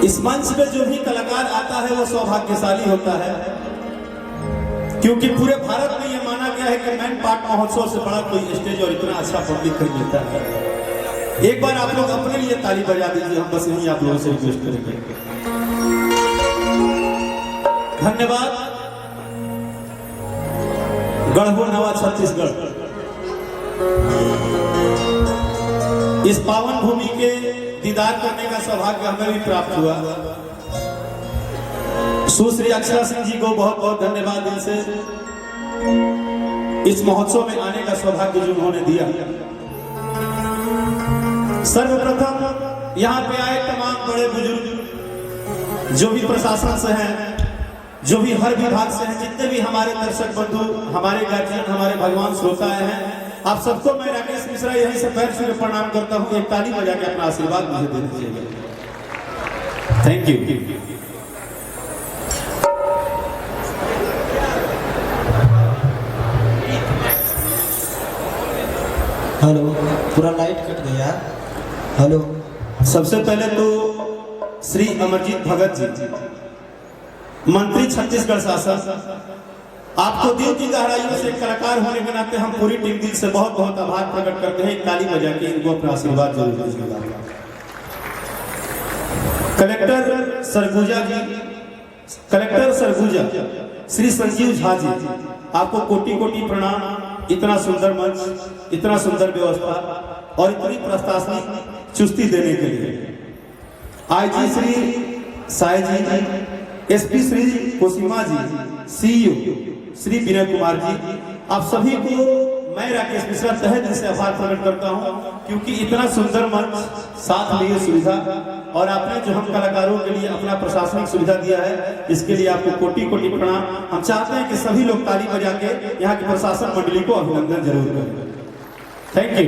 इस मंच पे जो भी कलाकार आता है वो सौभाग्यशाली होता है, क्योंकि पूरे भारत में ये माना गया है कि मैन पार्ट महोत्सव से बड़ा कोई स्टेज और इतना अच्छा पब्लिक खरीद लेता है। एक बार आप लोग अपने लिए ताली बजा दीजिए, हम बस यही आप लोगों से रिक्वेस्ट करेंगे। धन्यवाद। गढ़बो नवा छत्तीसगढ़, इस पावन भूमि के दीदार करने का सौभाग्य हमें भी प्राप्त हुआ। सुश्री अक्षरा सिंह जी को बहुत बहुत धन्यवाद दिल से, इस महोत्सव में आने का सौभाग्य जो उन्होंने दिया। सर्वप्रथम यहाँ पे आए तमाम बड़े बुजुर्ग जो भी प्रशासन से हैं, जो भी हर विभाग से हैं, जितने भी हमारे दर्शक बंधु, हमारे गार्जियन, हमारे भगवान श्रोताएं हैं, आप सबको मैं राकेश मिश्रा यहीं से पैर छू के प्रणाम करता हूँ। एक ताली बजा के अपना आशीर्वाद मुझे दे दीजिएगा। Thank you. हेलो, पूरा लाइट कट गया। हेलो, सबसे पहले तो श्री अमरजीत भगत जी, मंत्री छत्तीसगढ़ शासन, आपको दिल की गहराइयों से कलाकार होने के नाते हम पूरी टीम दिल से बहुत बहुत आभार प्रकट करते हैं। ताली बजा के इनको अपना आशीर्वाद जरूर दीजिएगा। कलेक्टर सरगुजा जी, कलेक्टर सरगुजा श्री संजीव झा जी, आपको कोटि कोटि प्रणाम। इतना सुंदर मंच, इतना सुंदर व्यवस्था और इतनी प्रशासनिक चुस्ती देने के लिए आईजी श्री साय जी, एसपी श्री कोसिमा जी, सीईओ श्री विनय कुमार जी, आप सभी को मैं राकेश मिश्रा तहे दिल से आभार प्रकट करता हूं, क्योंकि इतना सुंदर मंच, साथ लिए सुविधा और आपने जो हम कलाकारों के लिए अपना प्रशासनिक सुविधा दिया है, इसके लिए आपको कोटि कोटि प्रणाम। हम चाहते हैं कि सभी लोग ताली बजा के यहाँ के प्रशासन मंडली को अभिनंदन जरूर करें। Thank you.